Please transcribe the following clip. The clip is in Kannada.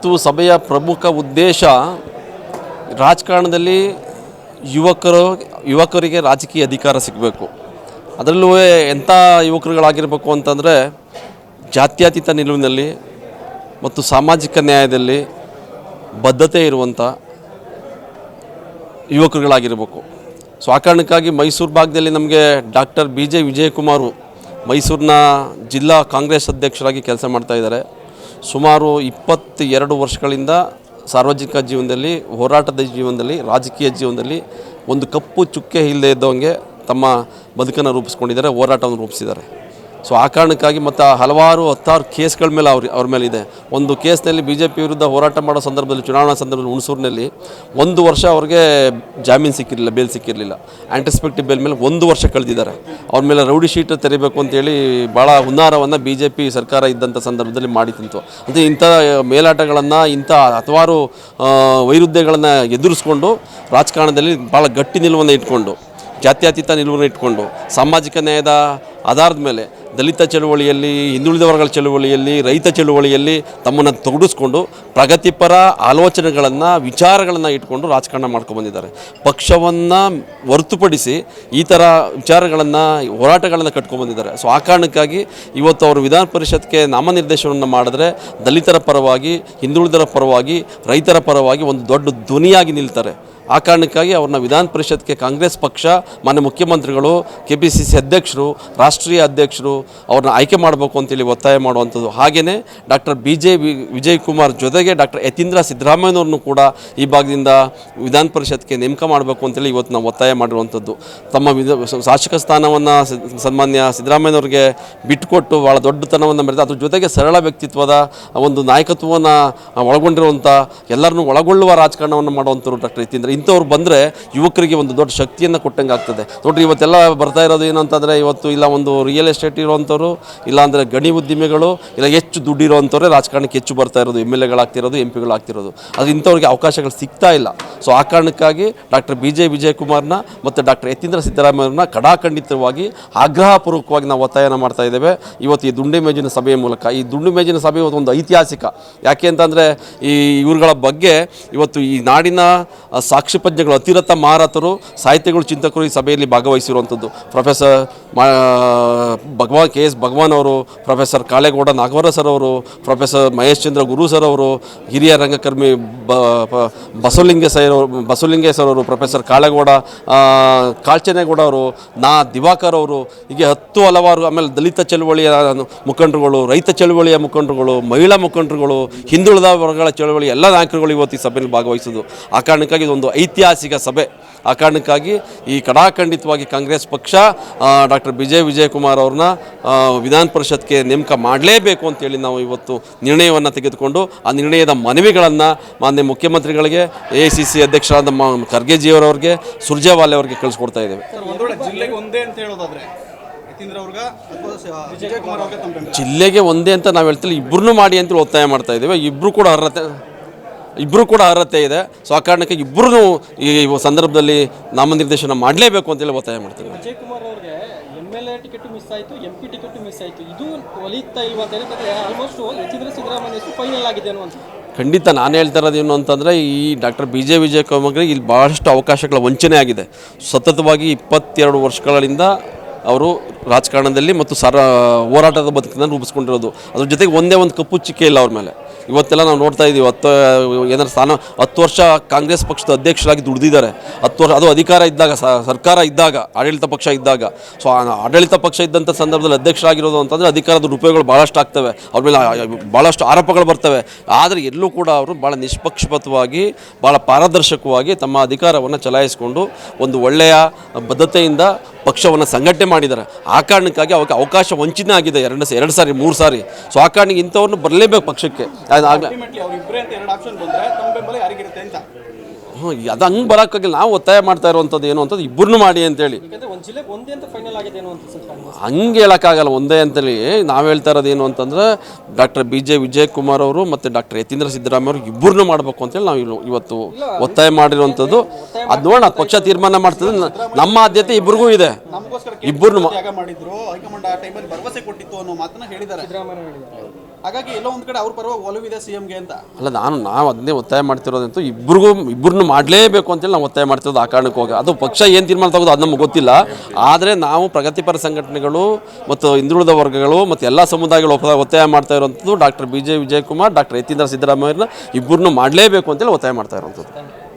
ಇವತ್ತು ಸಭೆಯ ಪ್ರಮುಖ ಉದ್ದೇಶ ರಾಜಕಾರಣದಲ್ಲಿ ಯುವಕರಿಗೆ ರಾಜಕೀಯ ಅಧಿಕಾರ ಸಿಗಬೇಕು. ಅದರಲ್ಲೂ ಎಂಥ ಯುವಕರುಗಳಾಗಿರಬೇಕು ಅಂತಂದರೆ ಜಾತ್ಯತೀತ ನಿಲುವಿನಲ್ಲಿ ಮತ್ತು ಸಾಮಾಜಿಕ ನ್ಯಾಯದಲ್ಲಿ ಬದ್ಧತೆ ಇರುವಂಥ ಯುವಕರುಗಳಾಗಿರಬೇಕು. ಸೊ ಆ ಕಾರಣಕ್ಕಾಗಿ ಮೈಸೂರು ಭಾಗದಲ್ಲಿ ನಮಗೆ ಡಾಕ್ಟರ್ BJ ವಿಜಯಕುಮಾರ್ ಮೈಸೂರಿನ ಜಿಲ್ಲಾ ಕಾಂಗ್ರೆಸ್ ಅಧ್ಯಕ್ಷರಾಗಿ ಕೆಲಸ ಮಾಡ್ತಾಯಿದ್ದಾರೆ. ಸುಮಾರು 22 ವರ್ಷಗಳಿಂದ ಸಾರ್ವಜನಿಕ ಜೀವನದಲ್ಲಿ, ಹೋರಾಟದ ಜೀವನದಲ್ಲಿ, ರಾಜಕೀಯ ಜೀವನದಲ್ಲಿ ಒಂದು ಕಪ್ಪು ಚುಕ್ಕೆ ಇಲ್ಲದೆ ಇದ್ದವಂಗೆ ತಮ್ಮ ಬದುಕನ್ನು ರೂಪಿಸ್ಕೊಂಡಿದ್ದಾರೆ, ಹೋರಾಟವನ್ನು ರೂಪಿಸಿದ್ದಾರೆ. ಸೊ ಆ ಕಾರಣಕ್ಕಾಗಿ ಮತ್ತು ಹಲವಾರು 10 ಕೇಸ್ಗಳ ಮೇಲೆ ಅವ್ರ ಮೇಲೆ ಇದೆ. ಒಂದು ಕೇಸ್ನಲ್ಲಿ BJP ವಿರುದ್ಧ ಹೋರಾಟ ಮಾಡೋ ಸಂದರ್ಭದಲ್ಲಿ, ಚುನಾವಣಾ ಸಂದರ್ಭದಲ್ಲಿ ಹುಣಸೂರಿನಲ್ಲಿ 1 ವರ್ಷ ಅವ್ರಿಗೆ ಜಾಮೀನು ಸಿಕ್ಕಿರಲಿಲ್ಲ, ಬೇಲ್ ಸಿಕ್ಕಿರಲಿಲ್ಲ. ಆ್ಯಂಟಿಸಿಪೇಟಿವ್ ಬೇಲ್ ಮೇಲೆ 1 ವರ್ಷ ಕಳೆದಿದ್ದಾರೆ. ಅವ್ರ ಮೇಲೆ ರೌಡಿ ಶೀಟ್ ತೆರಿಬೇಕು ಅಂತೇಳಿ ಭಾಳ ಹುನ್ನಾರವನ್ನು BJP ಸರ್ಕಾರ ಇದ್ದಂಥ ಸಂದರ್ಭದಲ್ಲಿ ಮಾಡಿ ತಿಂತು. ಅಂದರೆ ಇಂಥ ಮೇಲಾಟಗಳನ್ನು, ಇಂಥ ಹಲವಾರು ವೈರುಧ್ಯಗಳನ್ನು ಎದುರಿಸ್ಕೊಂಡು ರಾಜಕಾರಣದಲ್ಲಿ ಭಾಳ ಗಟ್ಟಿ ನಿಲುವನ್ನು ಇಟ್ಕೊಂಡು, ಜಾತ್ಯತೀತ ನಿಲುವನ್ನು ಇಟ್ಕೊಂಡು, ಸಾಮಾಜಿಕ ನ್ಯಾಯದ ಆಧಾರದ ಮೇಲೆ ದಲಿತ ಚಳುವಳಿಯಲ್ಲಿ, ಹಿಂದುಳಿದ ವರ್ಗಗಳ ಚಳುವಳಿಯಲ್ಲಿ, ರೈತ ಚಳುವಳಿಯಲ್ಲಿ ತಮ್ಮನ್ನು ತೊಡಗಿಸ್ಕೊಂಡು ಪ್ರಗತಿಪರ ಆಲೋಚನೆಗಳನ್ನು, ವಿಚಾರಗಳನ್ನು ಇಟ್ಕೊಂಡು ರಾಜಕಾರಣ ಮಾಡ್ಕೊಂಡ್ಬಂದಿದ್ದಾರೆ. ಪಕ್ಷವನ್ನು ಹೊರತುಪಡಿಸಿ ಈ ಥರ ವಿಚಾರಗಳನ್ನು, ಹೋರಾಟಗಳನ್ನು ಕಟ್ಕೊಂಡ್ಬಂದಿದ್ದಾರೆ. ಸೊ ಆ ಕಾರಣಕ್ಕಾಗಿ ಇವತ್ತು ಅವರು ವಿಧಾನ ಪರಿಷತ್ಗೆ ನಾಮನಿರ್ದೇಶನವನ್ನು ಮಾಡಿದ್ರೆ ದಲಿತರ ಪರವಾಗಿ, ಹಿಂದುಳಿದರ ಪರವಾಗಿ, ರೈತರ ಪರವಾಗಿ ಒಂದು ದೊಡ್ಡ ಧ್ವನಿಯಾಗಿ ನಿಲ್ತಾರೆ. ಆ ಕಾರಣಕ್ಕಾಗಿ ಅವ್ರನ್ನ ವಿಧಾನ ಪರಿಷತ್ಗೆ ಕಾಂಗ್ರೆಸ್ ಪಕ್ಷ, ಮಾನ್ಯ ಮುಖ್ಯಮಂತ್ರಿಗಳು, KPCC ಅಧ್ಯಕ್ಷರು, ರಾಷ್ಟ್ರೀಯ ಅಧ್ಯಕ್ಷರು ಅವ್ರನ್ನ ಆಯ್ಕೆ ಮಾಡಬೇಕು ಅಂತೇಳಿ ಒತ್ತಾಯ ಮಾಡುವಂಥದ್ದು. ಹಾಗೆಯೇ ಡಾಕ್ಟರ್ BJ ವಿಜಯಕುಮಾರ್ ಜೊತೆಗೆ ಡಾಕ್ಟರ್ ಯತೀಂದ್ರ ಸಿದ್ದರಾಮಯ್ಯನವ್ರನ್ನು ಕೂಡ ಈ ಭಾಗದಿಂದ ವಿಧಾನ ಪರಿಷತ್ಗೆ ನೇಮಕ ಮಾಡಬೇಕು ಅಂತೇಳಿ ಇವತ್ತು ನಾವು ಒತ್ತಾಯ ಮಾಡಿರುವಂಥದ್ದು. ತಮ್ಮ ಶಾಸಕ ಸ್ಥಾನವನ್ನು ಸನ್ಮಾನ್ಯ ಸಿದ್ದರಾಮಯ್ಯನವ್ರಿಗೆ ಬಿಟ್ಟುಕೊಟ್ಟು ಭಾಳ ದೊಡ್ಡತನವನ್ನು ಮೆರೆದು, ಅದ್ರ ಜೊತೆಗೆ ಸರಳ ವ್ಯಕ್ತಿತ್ವದ ಒಂದು ನಾಯಕತ್ವವನ್ನು ಒಳಗೊಂಡಿರುವಂಥ, ಎಲ್ಲರನ್ನೂ ಒಳಗೊಳ್ಳುವ ರಾಜಕಾರಣವನ್ನು ಮಾಡುವಂಥವ್ರು ಡಾಕ್ಟರ್ ಯತೀಂದ್ರ. ಇಂಥವ್ರು ಬಂದರೆ ಯುವಕರಿಗೆ ಒಂದು ದೊಡ್ಡ ಶಕ್ತಿಯನ್ನು ಕೊಟ್ಟಂಗೆ ಆಗ್ತದೆ. ನೋಡ್ರಿ, ಇವತ್ತೆಲ್ಲ ಬರ್ತಾ ಇರೋದು ಏನಂತಂದರೆ, ಇವತ್ತು ಇಲ್ಲ ಒಂದು ರಿಯಲ್ ಎಸ್ಟೇಟ್ ಇರೋವಂಥವ್ರು, ಇಲ್ಲಾಂದರೆ ಗಣಿ ಉದ್ದಿಮೆಗಳು, ಇಲ್ಲ ಹೆಚ್ಚು ದುಡ್ಡು ಇರೋವಂಥವ್ರೆ ರಾಜಕಾರಣಕ್ಕೆ ಹೆಚ್ಚು ಬರ್ತಾ ಇರೋದು, MLAಗಳಾಗ್ತಿರೋದು, MP ಗಳಾಗ್ತಿರೋದು. ಅದು ಇಂಥವ್ರಿಗೆ ಅವಕಾಶಗಳು ಸಿಗ್ತಾ ಇಲ್ಲ. ಸೊ ಆ ಕಾರಣಕ್ಕಾಗಿ ಡಾಕ್ಟರ್ BJ ವಿಜಯಕುಮಾರ್ನ ಮತ್ತು ಡಾಕ್ಟರ್ ಯತೀಂದ್ರ ಸಿದ್ದರಾಮಯ್ಯವ್ರನ್ನ ಕಡಾಖಂಡಿತವಾಗಿ ಆಗ್ರಹಪೂರ್ವಕವಾಗಿ ನಾವು ಒತ್ತಾಯನ ಮಾಡ್ತಾ ಇದ್ದೇವೆ ಇವತ್ತು ಈ ದುಂಡು ಮೇಜಿನ ಸಭೆಯ ಮೂಲಕ. ಈ ದುಂಡು ಮೇಜಿನ ಸಭೆ ಒಂದು ಐತಿಹಾಸಿಕ. ಯಾಕೆ ಅಂತಂದರೆ ಈ ಇವ್ರುಗಳ ಬಗ್ಗೆ ಇವತ್ತು ಈ ನಾಡಿನ ಸಾಕ್ಷಿಪಜ್ಞಗಳು, ಅತಿರಥ ಮಹಾರಥರು, ಸಾಹಿತ್ಯಗಳು, ಚಿಂತಕರು ಈ ಸಭೆಯಲ್ಲಿ ಭಾಗವಹಿಸಿರುವಂಥದ್ದು. ಪ್ರೊಫೆಸರ್ KS ಭಗವಾನ್ ಅವರು, ಪ್ರೊಫೆಸರ್ ಕಾಳೇಗೌಡ ನಾಗವರ ಸರ್ ಅವರು, ಪ್ರೊಫೆಸರ್ ಮಹೇಶ್ ಚಂದ್ರ ಗುರು ಸರ್ ಅವರು, ಹಿರಿಯ ರಂಗಕರ್ಮಿ ಬಸವಲಿಂಗೇಶ್ ಅವರು, ಪ್ರೊಫೆಸರ್ ಕಾಳೇಗೌಡ ಕಾಳ್ಚನೇಗೌಡ ಅವರು, ದಿವಾಕರ್ ಅವರು, ಹೀಗೆ ಹಲವಾರು, ಆಮೇಲೆ ದಲಿತ ಚಳುವಳಿಯ ಮುಖಂಡರುಗಳು, ರೈತ ಚಳುವಳಿಯ ಮುಖಂಡರುಗಳು, ಮಹಿಳಾ ಮುಖಂಡರುಗಳು, ಹಿಂದುಳಿದ ವರ್ಗಗಳ ಚಳುವಳಿ ಎಲ್ಲ ನಾಯಕರುಗಳು ಇವತ್ತು ಈ ಸಭೆಯಲ್ಲಿ ಭಾಗವಹಿಸೋದು. ಆ ಕಾರಣಕ್ಕಾಗಿ ಇದೊಂದು ಐತಿಹಾಸಿಕ ಸಭೆ. ಆ ಕಾರಣಕ್ಕಾಗಿ ಈ ಕಡಾಖಂಡಿತವಾಗಿ ಕಾಂಗ್ರೆಸ್ ಪಕ್ಷ ಡಾಕ್ಟರ್ BJ ವಿಜಯಕುಮಾರ್ ಅವ್ರನ್ನ ವಿಧಾನ ಪರಿಷತ್ಗೆ ನೇಮಕ ಮಾಡಲೇಬೇಕು ಅಂತೇಳಿ ನಾವು ಇವತ್ತು ನಿರ್ಣಯವನ್ನು ತೆಗೆದುಕೊಂಡು, ಆ ನಿರ್ಣಯದ ಮನವಿಗಳನ್ನು ಮಾನ್ಯ ಮುಖ್ಯಮಂತ್ರಿಗಳಿಗೆ, AICC ಅಧ್ಯಕ್ಷರಾದ ಖರ್ಗೆಜಿಯವರವ್ರಿಗೆ, ಸುರ್ಜೇವಾಲೆ ಅವ್ರಿಗೆ ಕಳಿಸ್ಕೊಡ್ತಾ ಇದ್ದೇವೆ. ಜಿಲ್ಲೆಗೆ ಒಂದೇ ಅಂತ ನಾವು ಹೇಳ್ತೀವಿ, ಇಬ್ಬರನ್ನೂ ಮಾಡಿ ಅಂತೇಳಿ ಒತ್ತಾಯ ಮಾಡ್ತಾ ಇದ್ದೇವೆ. ಇಬ್ಬರು ಕೂಡ ಅರ್ಹತೆ ಇದೆ. ಸೊ ಆ ಕಾರಣಕ್ಕೆ ಇಬ್ಬರೂ ಈ ಸಂದರ್ಭದಲ್ಲಿ ನಾಮನಿರ್ದೇಶನ ಮಾಡಲೇಬೇಕು ಅಂತೇಳಿ ಒತ್ತಾಯ ಮಾಡ್ತೀವಿ. ವಿಜಯಕುಮಾರ್ ಅವರಿಗೆ MLA ಟಿಕೆಟ್ ಮಿಸ್ ಆಯಿತು, MP ಟಿಕೆಟ್ ಮಿಸ್ ಆಯಿತು, ಇದು ಒಲಿತಾ ಇಲ್ವಾ ಅಂತ ಹೇಳಿದ್ರೆ ಆಲ್ಮೋಸ್ಟ್ ಯತೀಂದ್ರ ಸಿದ್ದರಾಮಯ್ಯ ಫೈನಲ್ ಆಗಿದೆ ಅನ್ನುವಂಥ. ಖಂಡಿತ ನಾನು ಹೇಳ್ತಾ ಇರೋದು ಏನು ಅಂತಂದರೆ, ಈ ಡಾಕ್ಟರ್ BJ ವಿಜಯಕುಮಾರ್ಗೆ ಇಲ್ಲಿ ಭಾಳಷ್ಟು ಅವಕಾಶಗಳ ವಂಚನೆ ಆಗಿದೆ. ಸತತವಾಗಿ 22 ವರ್ಷಗಳಿಂದ ಅವರು ರಾಜಕಾರಣದಲ್ಲಿ ಮತ್ತು ಹೋರಾಟದ ಬದುಕನ್ನು ರೂಪಿಸ್ಕೊಂಡಿರೋದು. ಅದ್ರ ಜೊತೆಗೆ ಒಂದೇ ಒಂದು ಕಪ್ಪು ಚಿಕ್ಕೆ ಇಲ್ಲ ಅವ್ರ ಮೇಲೆ. ಇವತ್ತೆಲ್ಲ ನಾವು ನೋಡ್ತಾ ಇದ್ದೀವಿ, 10 ವರ್ಷ ಕಾಂಗ್ರೆಸ್ ಪಕ್ಷದ ಅಧ್ಯಕ್ಷರಾಗಿ ದುಡಿದಿದ್ದಾರೆ. 10 ವರ್ಷ, ಅದು ಅಧಿಕಾರ ಇದ್ದಾಗ, ಸರ್ಕಾರ ಇದ್ದಾಗ, ಆಡಳಿತ ಪಕ್ಷ ಇದ್ದಾಗ. ಸೊ ಆಡಳಿತ ಪಕ್ಷ ಇದ್ದಂಥ ಸಂದರ್ಭದಲ್ಲಿ ಅಧ್ಯಕ್ಷರಾಗಿರೋದು ಅಂತಂದರೆ ಅಧಿಕಾರದ ಉಪಯೋಗಗಳು ಭಾಳಷ್ಟು ಆಗ್ತವೆ, ಅವ್ರ ಮೇಲೆ ಭಾಳಷ್ಟು ಆರೋಪಗಳು ಬರ್ತವೆ. ಆದರೆ ಎಲ್ಲೂ ಕೂಡ ಅವರು ಭಾಳ ನಿಷ್ಪಕ್ಷಪಾತವಾಗಿ, ಭಾಳ ಪಾರದರ್ಶಕವಾಗಿ ತಮ್ಮ ಅಧಿಕಾರವನ್ನು ಚಲಾಯಿಸಿಕೊಂಡು ಒಂದು ಒಳ್ಳೆಯ ಬದ್ಧತೆಯಿಂದ ಪಕ್ಷವನ್ನು ಸಂಘಟನೆ ಮಾಡಿದ್ದಾರೆ. ಆ ಕಾರಣಕ್ಕಾಗಿ ಅವಕ್ಕೆ ಅವಕಾಶ ವಂಚನೆ ಆಗಿದೆ 2 ಸಾರಿ 3 ಸಾರಿ. ಸೊ ಆ ಕಾರಣಕ್ಕೆ ಇಂಥವ್ರನ್ನ ಬರಲೇಬೇಕು ಪಕ್ಷಕ್ಕೆ. ಅದು ಹಂಗೆ ಬರೋಕ್ಕಾಗಿಲ್ಲ. ನಾವು ಒತ್ತಾಯ ಮಾಡ್ತಾ ಇರುವಂಥದ್ದು ಏನು ಅಂತಂದು ಇಬ್ಬರನ್ನೂ ಮಾಡಿ ಅಂತೇಳಿ. ಹಂಗೆ ಹೇಳೋಕ್ಕಾಗಲ್ಲ ಒಂದೇ ಅಂತೇಳಿ. ನಾವು ಹೇಳ್ತಾ ಇರೋದು ಏನು ಅಂತಂದರೆ, ಡಾಕ್ಟರ್ BJ ವಿಜಯಕುಮಾರ್ ಅವರು ಮತ್ತು ಡಾಕ್ಟರ್ ಯತೀಂದ್ರ ಸಿದ್ದರಾಮಯ್ಯ ಅವರು ಇಬ್ಬರನ್ನೂ ಮಾಡಬೇಕು ಅಂತೇಳಿ ನಾವು ಇವತ್ತು ಒತ್ತಾಯ ಮಾಡಿರುವಂಥದ್ದು. ಅದು ನೋಡೋಣ, ಪಕ್ಷ ತೀರ್ಮಾನ ಮಾಡ್ತದೆ. ನಮ್ಮ ಆದ್ಯತೆ ಇಬ್ಬರಿಗೂ ಇದೆ. ಇಬ್ಬರನ್ನು ಹಾಗಾಗಿ ಎಲ್ಲೋ ಒಂದು ಕಡೆ ಅವ್ರ ಪರವಾಗಿ ಒಲವಿದೆ CMಗೆ ಅಂತ. ಅಲ್ಲ, ನಾವು ಅದನ್ನೇ ಒತ್ತಾಯ ಮಾಡ್ತಿರೋದಂತೂ ಇಬ್ಬರನ್ನು ಮಾಡಲೇಬೇಕು ಅಂತೇಳಿ ನಾವು ಒತ್ತಾಯ ಮಾಡ್ತಿರೋದು. ಆ ಕಾರಣಕ್ಕೆ ಹೋಗಿ ಅದು ಪಕ್ಷ ಏನು ತೀರ್ಮಾನ ತಗೋದು ಅದು ನಮ್ಗೆ ಗೊತ್ತಿಲ್ಲ. ಆದರೆ ನಾವು ಪ್ರಗತಿಪರ ಸಂಘಟನೆಗಳು ಮತ್ತು ಹಿಂದುಳಿದ ವರ್ಗಗಳು ಮತ್ತು ಎಲ್ಲ ಸಮುದಾಯಗಳು ಒತ್ತಾಯ ಮಾಡ್ತಾ ಇರೋಂಥದ್ದು doctor BJ Vijayakumar, doctor Yathindra ಸಿದ್ದರಾಮಯ್ಯನ ಇಬ್ಬರನ್ನು ಮಾಡಲೇಬೇಕು ಅಂತೇಳಿ ಒತ್ತಾಯ ಮಾಡ್ತಾ ಇರೋಂಥದ್ದು.